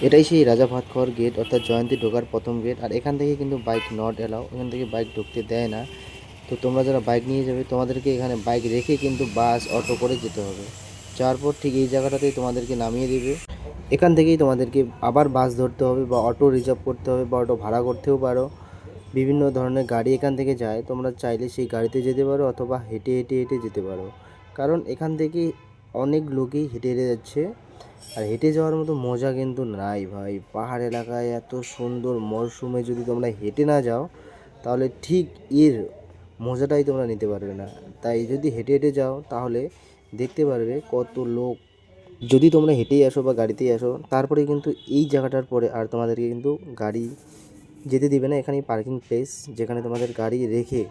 এটাই সেই রাজা ভাতখাওয়ার গেট, অর্থাৎ জয়ন্তী ঢোকার প্রথম গেট। আর এখান থেকে কিন্তু বাইক নট এলাও, এখান থেকে বাইক ঢুকতে দেয় না। তো তোমরা যারা বাইক নিয়ে যাবে তোমাদেরকে এখানে বাইক রেখে কিন্তু বাস অটো করে যেতে হবে। যাওয়ার পর ঠিক এই জায়গাটাতেই তোমাদেরকে নামিয়ে দেবে। এখান থেকেই তোমাদেরকে আবার বাস ধরতে হবে বা অটো রিজার্ভ করতে হবে বা অটো ভাড়া করতেও পারো। বিভিন্ন ধরনের গাড়ি এখান থেকে যায়, তোমরা চাইলে সেই গাড়িতে যেতে পারো অথবা হেঁটে হেঁটে হেঁটে যেতে পারো। কারণ এখান থেকে অনেক লোকই হেঁটে হেঁটে যাচ্ছে। আর হেঁটে যাওয়ার মতো মজা কিন্তু নাই ভাই, পাহাড় এলাকায় এত সুন্দর মরশুমে যদি তোমরা হেঁটে না যাও তাহলে ঠিক এর মজাটাই তোমরা নিতে পারবে না। তাই যদি হেঁটে হেঁটে যাও তাহলে দেখতে পারবে কত লোক। যদি তোমরা হেঁটেই আসো বা গাড়িতেই আসো তারপরে কিন্তু এই জায়গাটার পরে আর তোমাদেরকে কিন্তু গাড়ি যেতে দিবে না। এখানেই পার্কিং প্লেস, যেখানে তোমাদের গাড়ি রেখে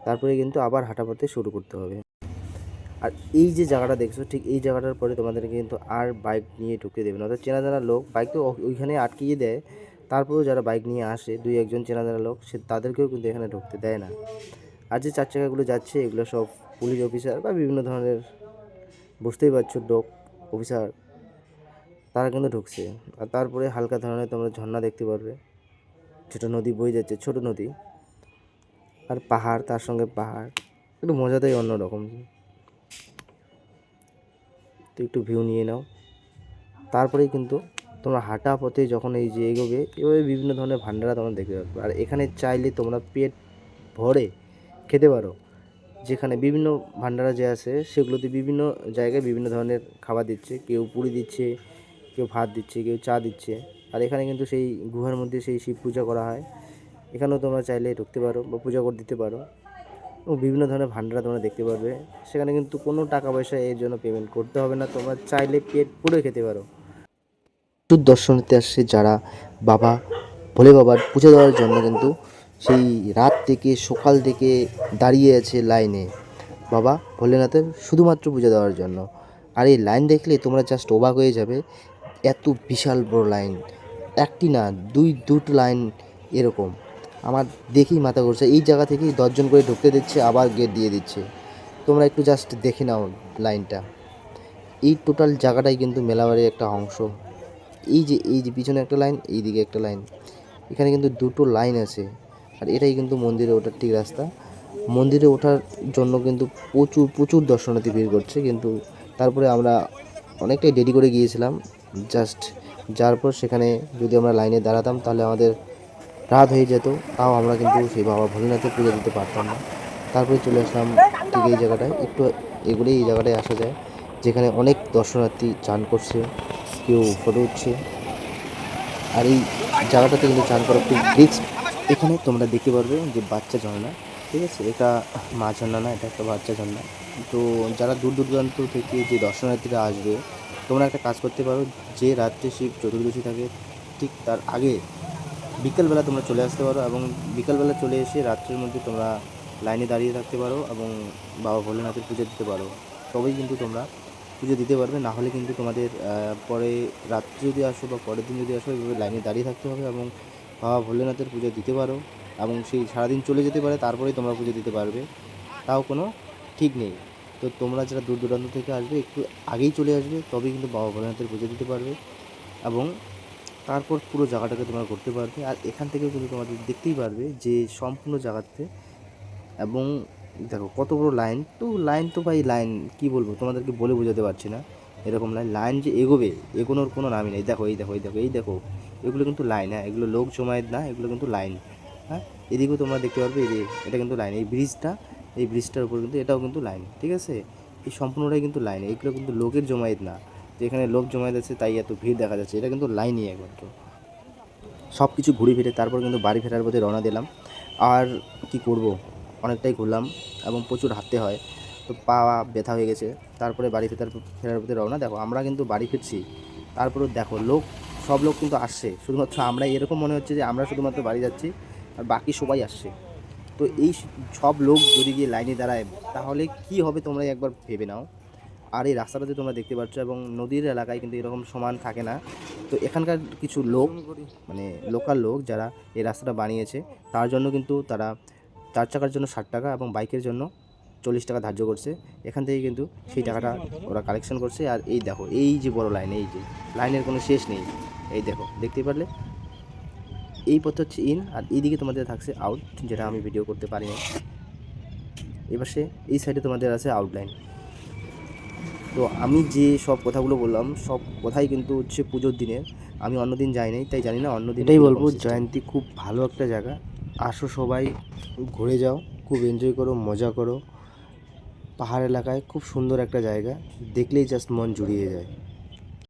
তারপরে কিন্তু আবার হাঁটা পথে শুরু করতে হবে। আর এই যে জায়গাটা দেখছো ঠিক এই জায়গাটার পরে তোমাদেরকে কিন্তু আর বাইক নিয়ে ঢুকতে দেবে না। অর্থাৎ চেনা জানা লোক বাইক তো ওইখানে আটকিয়ে দেয়, তারপরেও যারা বাইক নিয়ে আসে দুই একজন চেনা জানা লোক সে তাদেরকেও কিন্তু এখানে ঢুকতে দেয় না। আর যে চার চাকাগুলো যাচ্ছে এগুলো সব পুলিশ অফিসার বা বিভিন্ন ধরনের, বুঝতেই পারছো, ডগ অফিসার, তারা কিন্তু ঢুকছে। আর তারপরে হালকা ধরনের তোমরা ঝর্ণা দেখতে পারবে, ছোটো নদী বয়ে যাচ্ছে, ছোট নদী, আর পাহাড়, তার সঙ্গে পাহাড়, একটু মজাটাই অন্যরকম। তো একটু ভিউ নিয়ে নাও। তারপরেই কিন্তু তোমরা হাঁটা পথে যখন এই যে এগোবে এভাবে বিভিন্ন ধরনের ভান্ডারা তোমরা দেখতে পাবে। আর এখানে চাইলে তোমরা পেট ভরে খেতে পারো। যেখানে বিভিন্ন ভান্ডারা যে আছে সেগুলোতে বিভিন্ন জায়গায় বিভিন্ন ধরনের খাবার দিচ্ছে, কেউ পুরি দিচ্ছে, কেউ ভাত দিচ্ছে, কেউ চা দিচ্ছে। আর এখানে কিন্তু সেই গুহার মধ্যে সেই শিব পূজা করা হয়, এখানেও তোমরা চাইলে ঢুকতে পারো বা পূজা করে দিতে পারো। এবং বিভিন্ন ধরনের ভান্ডারা তোমরা দেখতে পারবে। সেখানে কিন্তু কোনো টাকা পয়সা এর জন্য পেমেন্ট করতে হবে না, তোমরা চাইলে পেট পুরে খেতে পারো। প্রচুর দর্শনার্থী আসছে যারা বাবা ভোলে বাবার পুজো দেওয়ার জন্য কিন্তু সেই রাত থেকে সকাল থেকে দাঁড়িয়ে আছে লাইনে বাবা ভোলেনাথের শুধুমাত্র পুজো দেওয়ার জন্য। আর এই লাইন দেখলে তোমরা জাস্ট অবাক হয়ে যাবে, এত বিশাল বড় লাইন, একটি না দুটো লাইন এরকম। আমার দেখেই মাথা ঘুরছে, এই জায়গা থেকেই 10 জন করে ঢুকতে দিচ্ছে আবার গেট দিয়ে দিচ্ছে। তোমরা একটু জাস্ট দেখে নাও লাইনটা। এই টোটাল জায়গাটাই কিন্তু মেলাবাড়ির একটা অংশ। এই যে পিছনে একটা লাইন, এই দিকে একটা লাইন, এখানে কিন্তু দুটো লাইন আছে। আর এটাই কিন্তু মন্দিরে ওঠার ঠিক রাস্তা। মন্দিরে ওঠার জন্য কিন্তু প্রচুর প্রচুর দর্শনার্থী ভিড় করছে, কিন্তু তারপরে আমরা অনেকটাই দেরি করে গিয়েছিলাম। জাস্ট যার পর সেখানে যদি আমরা লাইনে দাঁড়াতাম তাহলে আমাদের রাত হয়ে যেত, তাও আমরা কিন্তু সেই বাবা ভোলেনাথের পুজো দিতে পারতাম না। তারপরে চলে আসলাম ঠিক এই জায়গাটায়, একটু এগুলোই এই জায়গাটায় আসা যায়, যেখানে অনেক দর্শনার্থী চান করছে, কেউ ফটো উঠছে। আর এই জায়গাটাতে কিন্তু চান করা খুব রিস্ক। এখানে তোমরা দেখতে পারবে যে বাচ্চা ঝর্ণা, ঠিক আছে, এটা মা ঝর্ণা না, এটা একটা বাচ্চা ঝর্ণা। তো যারা দূর দূরান্ত থেকে যে দর্শনার্থীরা আসবে তোমরা একটা কাজ করতে পারো, যে রাত্রে শিব চতুর্দশী থাকে ঠিক তার আগে বিকেলবেলা তোমরা চলে আসতে পারো, এবং বিকেলবেলা চলে এসে রাত্রের মধ্যে তোমরা লাইনে দাঁড়িয়ে থাকতে পারো এবং বাবা ভোলেনাথের পুজো দিতে পারো। তবেই কিন্তু তোমরা পুজো দিতে পারবে, না হলে কিন্তু তোমাদের পরে রাত্রে যদি আসো বা পরের দিন যদি আসো এইভাবে লাইনে দাঁড়িয়ে থাকতে হবে এবং বাবা ভোলেনাথের পুজো দিতে পারো। এবং সেই সারাদিন চলে যেতে পারে, তারপরেই তোমরা পুজো দিতে পারবে, তাও কোনো ঠিক নেই। তো তোমরা যারা দূর দূরান্ত থেকে আসবে একটু আগেই চলে আসবে, তবেই কিন্তু বাবা ভোলেনাথের পুজো দিতে পারবে এবং তারপর পুরো জায়গাটাকে তোমরা ঘুরতে পারবে। আর এখান থেকেও কিন্তু তোমাদের দেখতেই পারবে যে সম্পূর্ণ জায়গাতে, এবং দেখো কত বড় লাইন। তো লাইন তো ভাই লাইন, কি বলবো তোমাদেরকে বলে বোঝাতে পারছি না, এরকম লাইন লাইন যে এগোবে, এগোনোর কোনো নামই নেই। দেখো এই দেখো এই দেখো এই দেখো, এগুলো কিন্তু লাইন, হ্যাঁ এগুলো লোক জমায়েত না, এগুলো কিন্তু লাইন। হ্যাঁ, এদিকেও তোমরা দেখতে পারবে, এটা কিন্তু লাইন, এই ব্রিজটা, এই ব্রিজটার উপর কিন্তু এটাও কিন্তু লাইন, ঠিক আছে। এই সম্পূর্ণটাই কিন্তু লাইন, এগুলো কিন্তু লোকের জমায়েত না যে এখানে লোক জমায়েত আছে তাই এত ভিড় দেখা যাচ্ছে, এটা কিন্তু লাইনই একমাত্র। সব কিছু ঘুরে ফিরে তারপর কিন্তু বাড়ি ফেরার পথে রওনা দিলাম। আর কি করব, অনেকটাই ঘুরলাম এবং প্রচুর হাঁটতে হয়, তো পা ব্যথা হয়ে গেছে। তারপরে বাড়ি ফেরার পথে রওনা। দেখো আমরা কিন্তু বাড়ি ফিরছি, তারপরেও দেখো লোক, সব লোক কিন্তু আসছে, শুধুমাত্র আমরা, এরকম মনে হচ্ছে যে আমরা শুধুমাত্র বাড়ি যাচ্ছি আর বাকি সবাই আসছে। তো এই সব লোক যদি গিয়ে লাইনে দাঁড়ায় তাহলে কি হবে তোমরাই একবার ভেবে নাও। আর এই রাস্তাটাতে তোমরা দেখতে পাচ্ছ, এবং নদীর এলাকায় কিন্তু এরকম সমান থাকে না। তো এখানকার কিছু লোক, মানে লোকাল লোক যারা এই রাস্তাটা বানিয়েছে, তার জন্য কিন্তু তারা 4 চাকার জন্য 60 টাকা এবং বাইকের জন্য 40 টাকা ধার্য করছে। এখান থেকে কিন্তু সেই টাকাটা ওরা কালেকশন করছে। আর এই দেখো এই যে বড় লাইন, এই যে লাইনের কোনো শেষ নেই, এই দেখো, দেখতেই পারলে এই পথ হচ্ছে ইন, আর এইদিকে তোমাদের থাকছে আউট, যেটা আমি ভিডিও করতে পারি না। এবার এই সাইডে তোমাদের আছে আউটলাইন। তো আমি যে সব কথাগুলো বললাম সব কথাই কিন্তু হচ্ছে পুজোর দিনের, আমি অন্যদিন যাই নাই, তাই জানি না অন্যদিন। এটাই বলবো, জয়ন্তী খুব ভালো একটা জায়গা, আসো সবাই ঘুরে যাও, খুব এনজয় করো, মজা করো। পাহাড় এলাকায় খুব সুন্দর একটা জায়গা, দেখলেই জাস্ট মন জুড়িয়ে যায়।